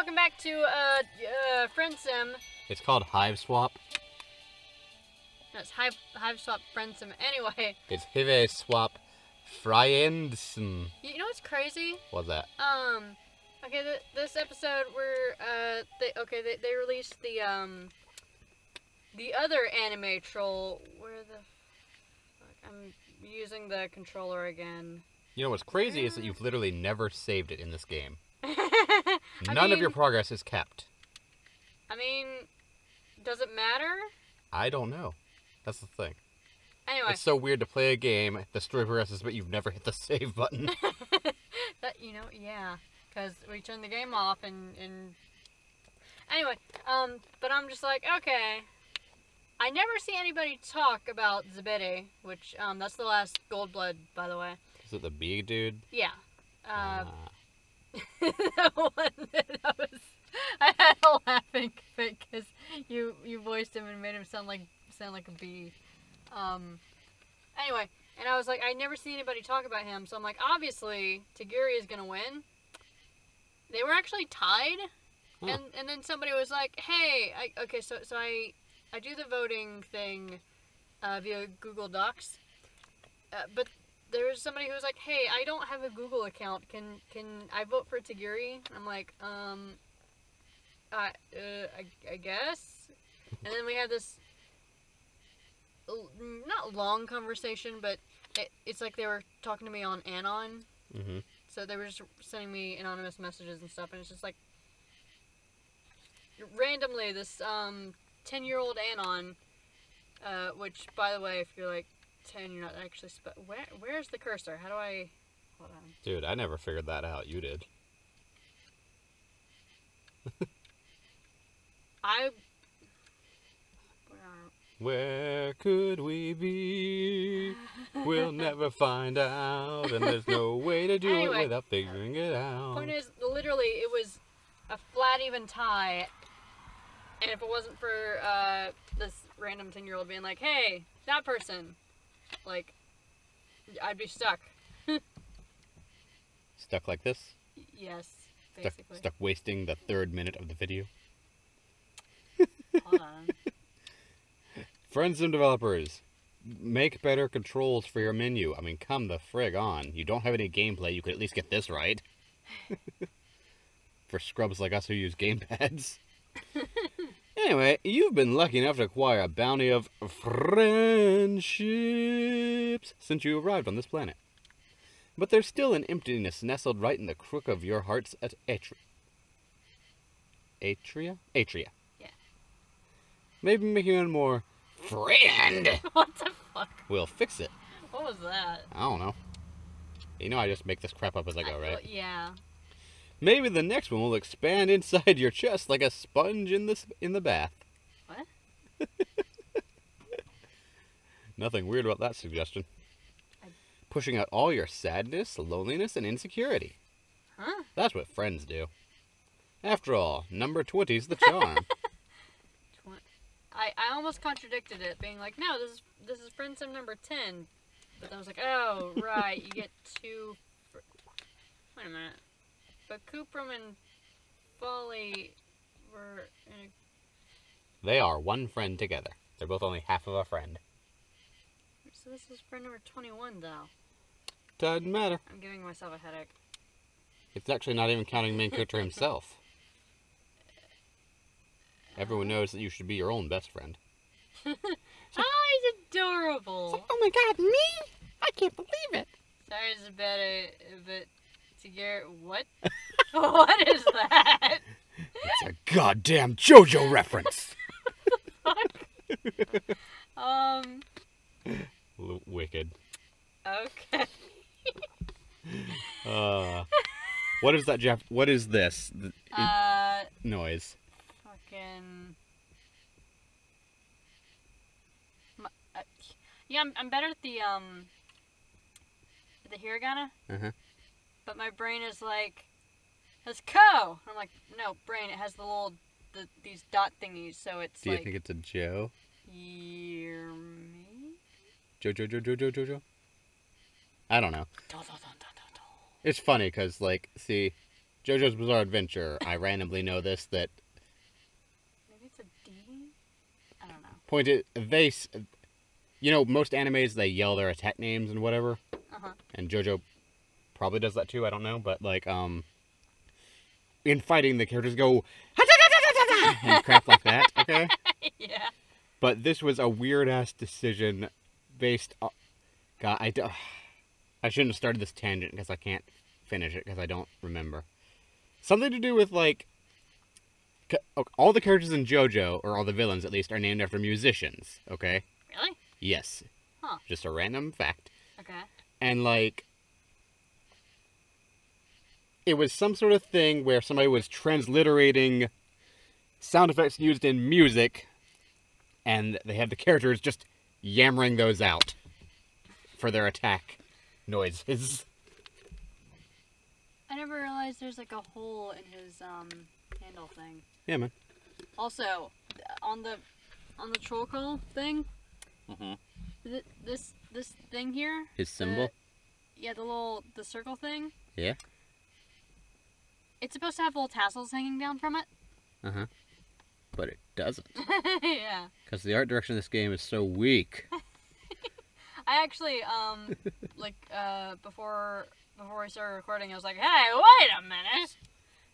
welcome back to Friendsim. It's called Hive Swap. No, it's Hive Swap Friendsim. Anyway. It's Hive Swap Friendsim. You know what's crazy? What's that? Okay, this episode they released the other anime troll. Where the fuck? I'm using the controller again. You know what's crazy is that you've literally never saved it in this game. None None of your progress is kept. I mean, does it matter? I don't know. That's the thing. Anyway. It's so weird to play a game, the story progresses, but you've never hit the save button. Yeah. Because we turned the game off and... Anyway, but I'm just like, okay. I never see anybody talk about Zebede, which, that's the last gold blood, by the way. Is it the bee dude? Yeah. That one I had a laughing fit because you voiced him and made him sound like a bee. Anyway, and I was like, I never see anybody talk about him, so I'm like, obviously Tagiri is gonna win. They were actually tied, and then somebody was like, hey, so I do the voting thing via Google Docs, but there was somebody who was like, hey, I don't have a Google account. Can I vote for Tagiri? I'm like, I guess. And then we had this not long conversation, but it's like they were talking to me on Anon. Mm-hmm. So they were just sending me anonymous messages and stuff, and it's just like randomly this 10-year-old Anon, which, by the way, if you're like 10, you're not actually where's the cursor? How do I... Hold on. Dude, I never figured that out. You did. Where could we be? We'll never find out, and there's no way to do it without figuring it out. Point is, literally, it was a flat even tie, and if it wasn't for this random 10-year-old being like, hey, that person, like, I'd be stuck. Stuck like this? Yes, basically. Stuck wasting the 3rd minute of the video? Hold on. Friendsim developers, make better controls for your menu. I mean, come the frig on. You don't have any gameplay, you could at least get this right. For scrubs like us who use gamepads. Anyway, you've been lucky enough to acquire a bounty of friendships since you arrived on this planet. But there's still an emptiness nestled right in the crook of your hearts at Atria? Atria. Yeah. Maybe making one more friend. What the fuck? We'll fix it. What was that? I don't know. You know I just make this crap up as I go, right? Yeah. Maybe the next one will expand inside your chest like a sponge in the bath. What? Nothing weird about that suggestion. Pushing out all your sadness, loneliness, and insecurity. Huh? That's what friends do. After all, number 20's the charm. I almost contradicted it, being like, no, this is Friendsim number 10. But then I was like, oh, right, you get 2... Wait a minute. But Cuprum and Folly were in a... They are one friend together. They're both only half of a friend. So this is friend number 21, though. Doesn't matter. I'm giving myself a headache. It's actually not even counting main character himself. Everyone knows that you should be your own best friend. Oh, he's adorable. Like, oh my god, me? I can't believe it. Sorry, Zebede, but Tagiri, what? What is that? It's a goddamn JoJo reference. What the fuck? Wicked. Okay. What is that, Jeff? What is this? Noise. Fucking... Yeah, I'm better at the hiragana. Uh-huh. But my brain is like, it's ko! I'm like, no, brain, it has these dot thingies, so it's Do you think it's a Joe? Hear me? Jojo? I don't know. It's funny, because, like, see, JoJo's Bizarre Adventure. I randomly know this, that... Maybe it's a D? I don't know. You know, most animes, they yell their attack names and whatever. Uh-huh. And JoJo probably does that too, I don't know. But, like, in fighting, the characters go... and crap like that, okay? Yeah. But this was a weird-ass decision based on... God, I shouldn't have started this tangent because I can't finish it because I don't remember. Something to do with, like... all the characters in JoJo, or all the villains at least, are named after musicians, okay? Really? Yes. Huh. Just a random fact. Okay. And, like... it was some sort of thing where somebody was transliterating sound effects used in music, and they had the characters just yammering those out for their attack noises. I never realized there's like a hole in his handle thing. Yeah, man. Also, on the troll call thing, this thing here, His symbol? the circle thing. Yeah. It's supposed to have little tassels hanging down from it. Uh-huh. But it doesn't. Yeah. Because the art direction of this game is so weak. I actually, before we started recording, I was like, hey, wait a minute!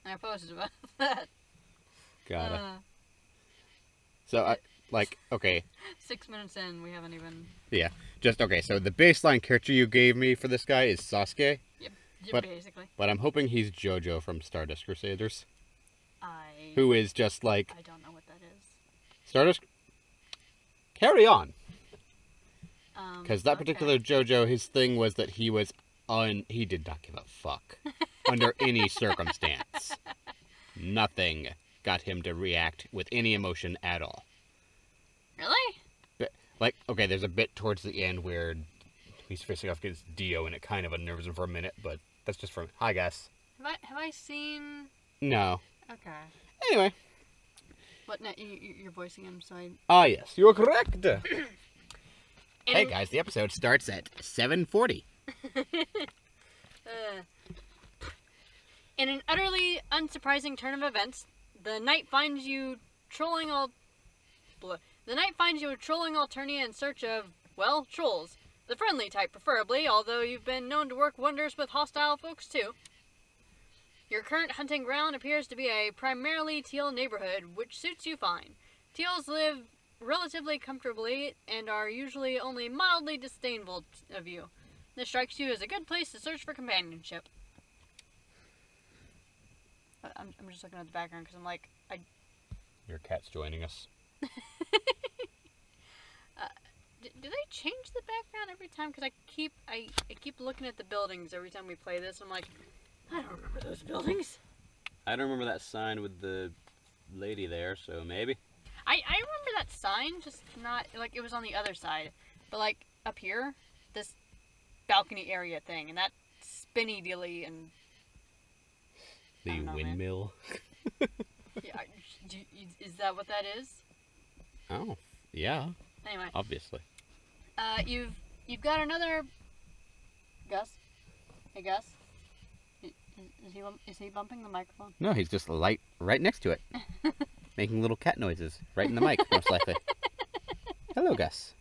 And I posted about that. Got it. So, okay. 6 minutes in, we haven't even... Yeah. Okay, so the baseline character you gave me for this guy is Sasuke. Yep, basically. But I'm hoping he's JoJo from Stardust Crusaders. I Who is just like... I don't know what that is. Stardust... Carry on! Because that okay. particular JoJo, his thing was that he was he did not give a fuck. Under any circumstance. Nothing got him to react with any emotion at all. Really? But, like, okay, there's a bit towards the end where he's facing off against Dio, and it kind of unnerves him for a minute, but that's just from... Hi, guys. Have I seen... No. Okay. Anyway. What, no, you're voicing him, so I... Ah, yes, you are correct. Hey, guys, the episode starts at 7:40. In an utterly unsurprising turn of events, the night finds you trolling Alternia in search of, well, trolls. The friendly type, preferably, although you've been known to work wonders with hostile folks, too. Your current hunting ground appears to be a primarily teal neighborhood, which suits you fine. Teals live relatively comfortably and are usually only mildly disdainful of you. This strikes you as a good place to search for companionship. I'm just looking at the background because I'm like, Your cat's joining us. Do they change the background every time? Because I keep looking at the buildings every time we play this. I'm like, I don't remember those buildings. I don't remember that sign with the lady there, so maybe. I remember that sign, just not, like, it was on the other side. But, like, up here, this balcony area thing, and that spinny dealy, and... The windmill? Yeah, is that what that is? Oh, yeah. Anyway. Obviously. You've got another... Gus? Hey, Gus? Is he bumping the microphone? No, he's just right next to it. Making little cat noises right in the mic, most likely. Hello, Gus.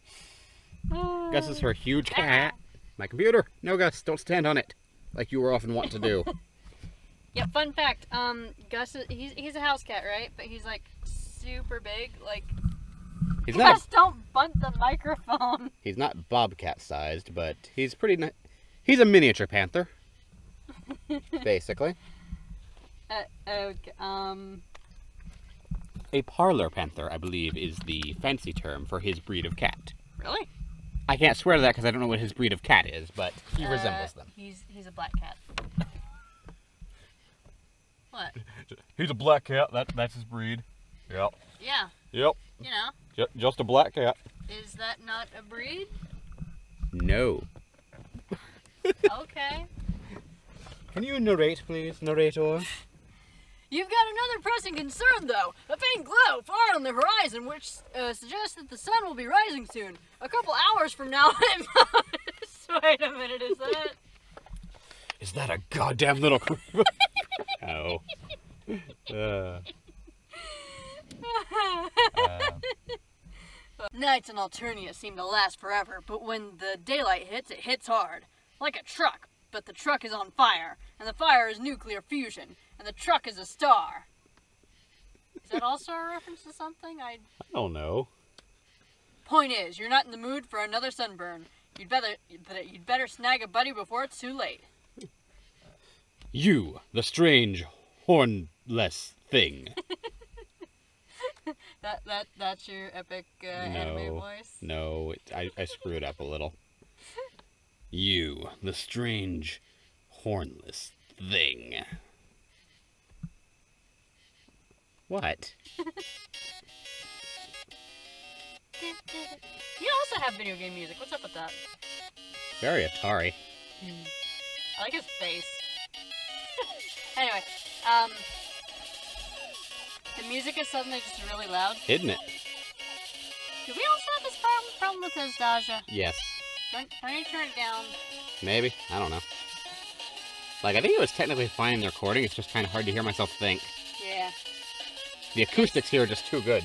Gus is her huge cat. My computer. No, Gus, don't stand on it. Like you were often wont to do. Yeah, fun fact. Gus, he's a house cat, right? But he's like super big. Like, Gus, don't bunt the microphone. He's not bobcat sized, but he's pretty. He's a miniature panther. Basically. Okay, A parlor panther, I believe, is the fancy term for his breed of cat. Really? I can't swear to that because I don't know what his breed of cat is, but he resembles them. He's a black cat. What? He's a black cat. That's his breed. Yep. Yeah. Yep. You know. Just a black cat. Is that not a breed? No. Okay. Can you narrate, please, narrator? You've got another pressing concern, though. A faint glow far on the horizon, which suggests that the sun will be rising soon. A couple hours from now. Wait a minute, is that... Is that a goddamn little creeper? Oh. Uh, Nights in Alternia seem to last forever, but when the daylight hits, it hits hard. Like a truck, but the truck is on fire, and the fire is nuclear fusion, and the truck is a star. Is that also a reference to something? I don't know. Point is, you're not in the mood for another sunburn. You'd better snag a buddy before it's too late. You, the strange, hornless thing. That's your epic anime voice? No, I screwed up a little. You, the strange, hornless thing. What? You also have video game music. What's up with that? Very Atari. I like his face. Anyway, the music is suddenly just really loud. Isn't it? Do we also have this problem with his Daja? Yes. Can you turn it down? Maybe. I don't know. Like, I think it was technically fine in the recording. It's just kind of hard to hear myself think. Yeah. The acoustics here are just too good.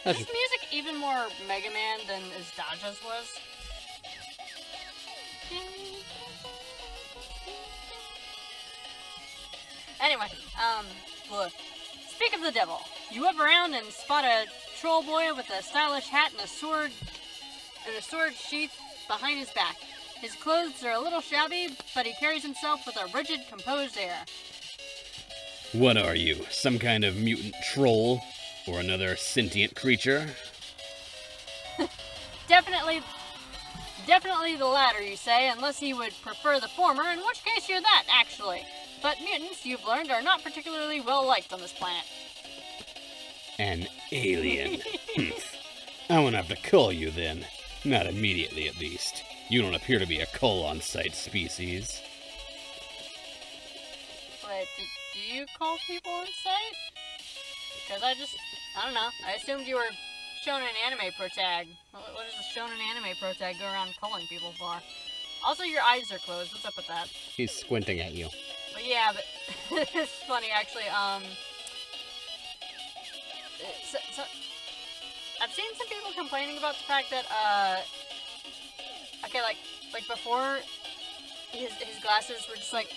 Is this music even more Mega Man than his Daja's was? Anyway, look. Speak of the devil. You whip around and spot a troll boy with a stylish hat and a sword sheath behind his back. His clothes are a little shabby, but he carries himself with a rigid, composed air. What are you, some kind of mutant troll? Or another sentient creature? Definitely the latter, you say, unless you would prefer the former, in which case you're that, actually. But mutants, you've learned, are not particularly well-liked on this planet. An alien. I won't have to cull you, then. Not immediately, at least. You don't appear to be a cull-on-site species. Wait, do you call people on sight? Because I don't know. I assumed you were shonen anime pro tag. What does a shonen anime pro tag go around calling people for? Also, your eyes are closed. What's up with that? He's squinting at you. But yeah, but it's funny actually. So I've seen some people complaining about the fact that okay, like before his glasses were just like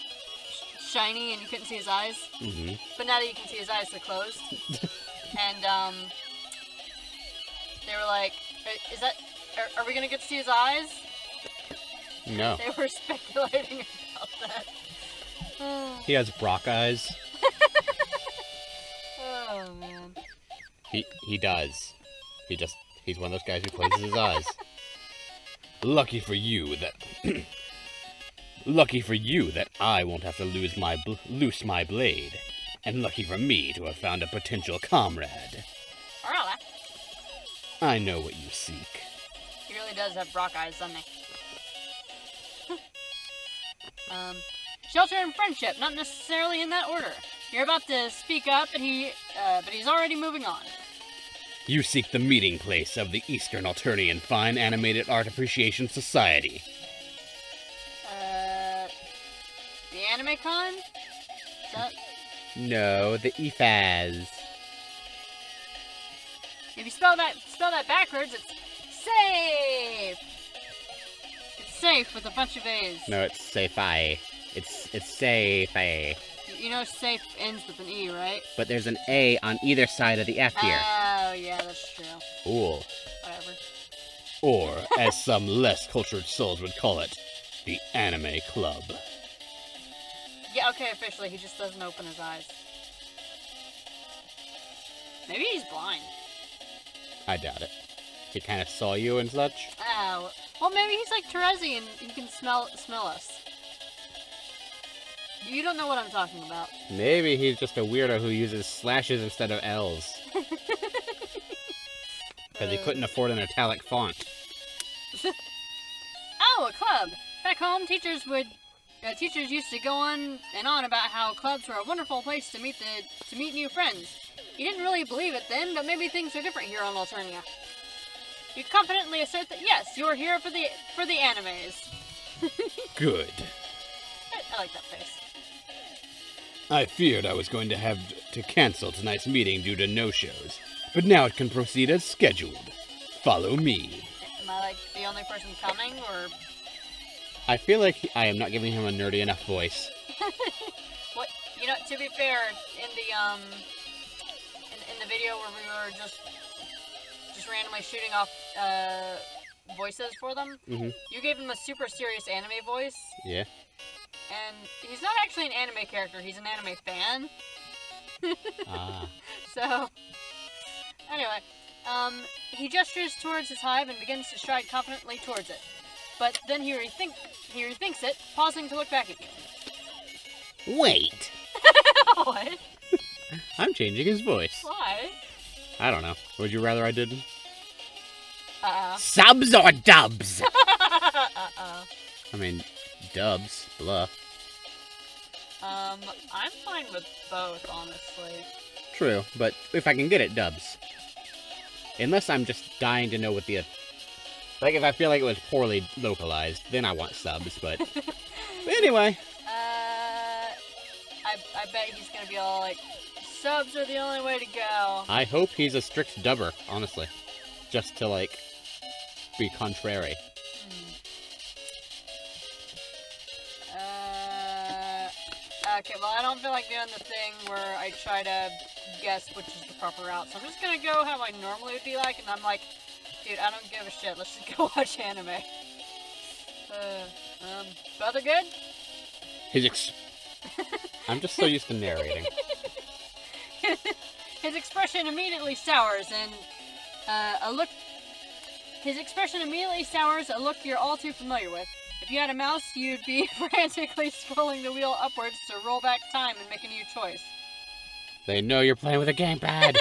shiny and you couldn't see his eyes. Mm-hmm. But now that you can see his eyes, they're closed. And they were like, are we gonna get to see his eyes? No. They were speculating about that. He has Brock eyes. Oh man. He does. He's one of those guys who places his eyes. Lucky for you that I won't have to loose my blade, and lucky for me to have found a potential comrade. Really? I know what you seek. He really does have Brock eyes, doesn't he? Shelter and friendship, not necessarily in that order. You're about to speak up, but he's already moving on. You seek the meeting place of the Eastern Alternian Fine Animated Art Appreciation Society. The Anime Con? Is that... No, the EFAS. If you spell that backwards, it's safe. It's safe with a bunch of A's. No, it's safe-I. It's safe-I. You know safe ends with an E, right? But there's an A on either side of the F here. Oh, yeah, that's true. Cool. Whatever. Or, as some less cultured souls would call it, the Anime Club. Yeah, okay, officially, he just doesn't open his eyes. Maybe he's blind. I doubt it. He kind of saw you and such. Oh, well, maybe he's like Terezi and he can smell us. You don't know what I'm talking about. Maybe he's just a weirdo who uses slashes instead of L's. Because he couldn't afford an italic font. Oh, a club! Back home, teachers used to go on and on about how clubs were a wonderful place to meet new friends. You didn't really believe it then, but maybe things are different here on Alternia. You confidently assert that yes, you are here for the animes. Good. I like that face. I feared I was going to have to cancel tonight's meeting due to no-shows, but now it can proceed as scheduled. Follow me. Am I like the only person coming, or? I feel like I am not giving him a nerdy enough voice. What? You know, to be fair, in the video where we were just randomly shooting off voices for them, you gave him a super serious anime voice. Yeah. And he's not actually an anime character, he's an anime fan. Ah. So, anyway, he gestures towards his hive and begins to stride confidently towards it. But then he rethinks it, pausing to look back at you. Wait. What? I'm changing his voice. Why? I don't know. Would you rather I didn't? Subs or dubs? I mean, dubs. Blah. I'm fine with both, honestly. True, but if I can get it, dubs. Unless I'm just dying to know what the... Like, if I feel like it was poorly localized, then I want subs, but... Anyway. I bet he's gonna be all like, subs are the only way to go. I hope he's a strict dubber, honestly. Just to, like, be contrary. Okay, well, I don't feel like doing the thing where I try to guess which is the proper route, so I'm just gonna go how I normally would be like, and I'm like, dude, I don't give a shit, let's just go watch anime. Both are good? I'm just so used to narrating. His expression immediately sours, and a look you're all too familiar with. If you had a mouse, you'd be frantically scrolling the wheel upwards to roll back time and make a new choice. They know you're playing with a gamepad.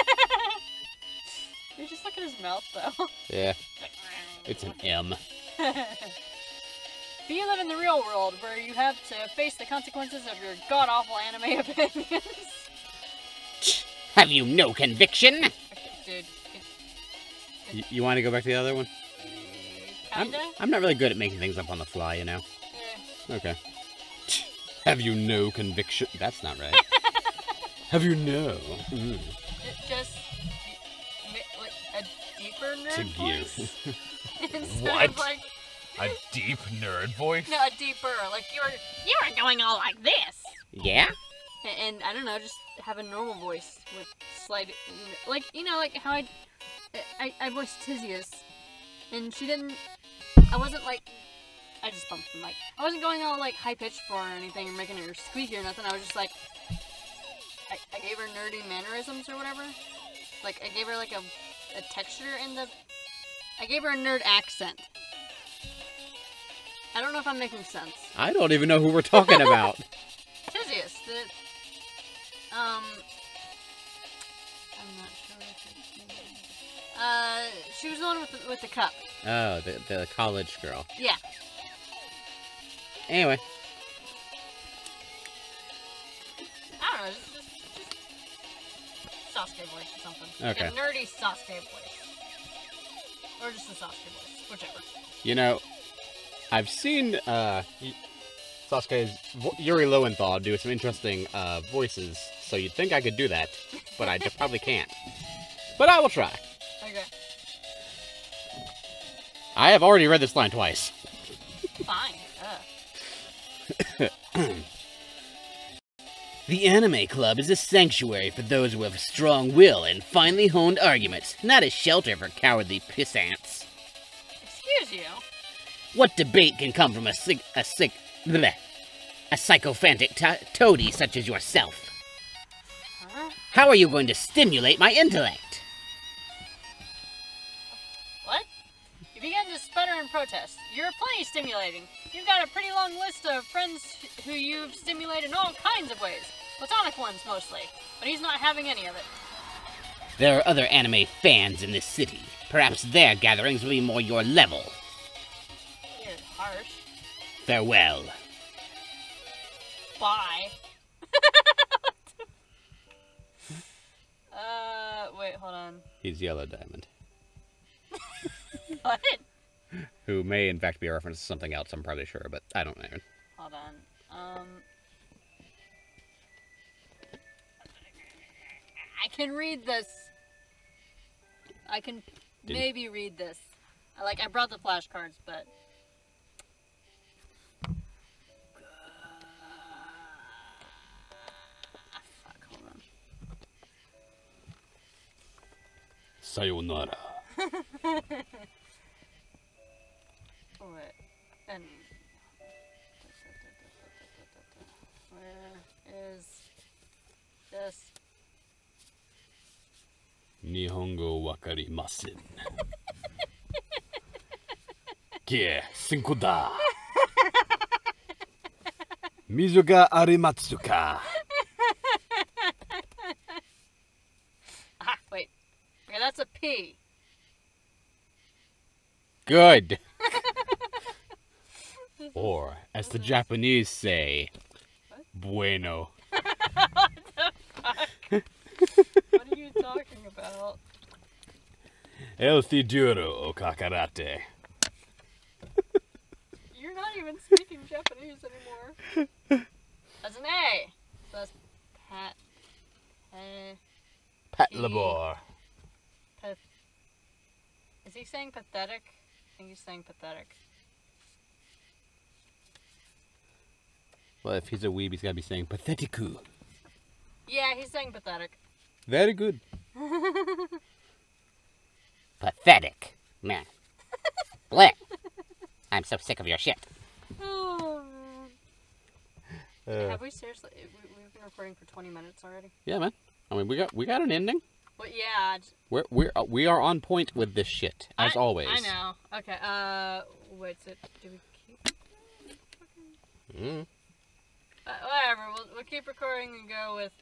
You just look at his mouth, though. Yeah. It's an M. But you live in the real world, where you have to face the consequences of your god-awful anime opinions. Have you no conviction? Okay, dude. You want to go back to the other one? Kinda? I'm not really good at making things up on the fly, you know? Yeah. Okay. Have you no conviction? That's not right. Have you no? Just like a deeper nerd To voice? Instead What? of like... A deep nerd voice? No, a deeper, like you were going all like this. Yeah? And I don't know, just have a normal voice with slight, like, you know, like how I voiced Tizia's, and she didn't, I wasn't like, I just bumped the mic. I wasn't going all like high pitched for her or anything, or making her squeaky or nothing. I was just like, I gave her nerdy mannerisms or whatever. Like, I gave her like a texture in the, I gave her a nerd accent. I don't know if I'm making sense. I don't even know who we're talking about. Tizias, I'm not sure what she was the one with the cup. Oh, the college girl. Yeah. Anyway. I don't know, just Sasuke voice or something. Okay. Like a nerdy Sasuke voice. Or just a Sasuke voice, whichever. You know, I've seen Sasuke's Yuri Lowenthal do some interesting voices, so you'd think I could do that, but I just probably can't. But I will try. Okay. I have already read this line twice. Fine. The anime club is a sanctuary for those who have a strong will and finely honed arguments, not a shelter for cowardly pissants. Excuse you. What debate can come from a sycophantic toady such as yourself? Huh? How are you going to stimulate my intellect? What? You began to sputter and protest. You're plenty stimulating. You've got a pretty long list of friends who you've stimulated in all kinds of ways. Platonic ones, mostly. But he's not having any of it. There are other anime fans in this city. Perhaps their gatherings will be more your level. You're harsh. Farewell. Bye. Wait, hold on. He's Yellow Diamond. What? Who may, in fact, be a reference to something else, I'm probably sure, but I don't know. Hold on. can read this. I can maybe read this. I brought the flashcards, but... Fuck, hold on. Sayonara. Wait, and... Where is this? Nihongo wakarimasen. Kie, cinco da. Mizu ga arimatsu ka. Ah, wait. Okay, that's a P. Good. Or, as the Japanese say, bueno. What the fuck? What are you talking about? El Fiduro o kakarate. You're not even speaking Japanese anymore. That's an A. So that's pat. Pat P. labor. Is he saying pathetic? I think he's saying pathetic. Well, if he's a weeb, he's got to be saying pathetiku. Yeah, he's saying pathetic. Very good. Pathetic. Man. Blech. I'm so sick of your shit. Oh, man. Uh, Have we seriously? We've been recording for 20 minutes already. yeah, man. I mean, we got an ending. Well, yeah. We are on point with this shit as always. I know. Okay. Wait. So do we keep? Mm. Whatever. We'll keep recording and go with.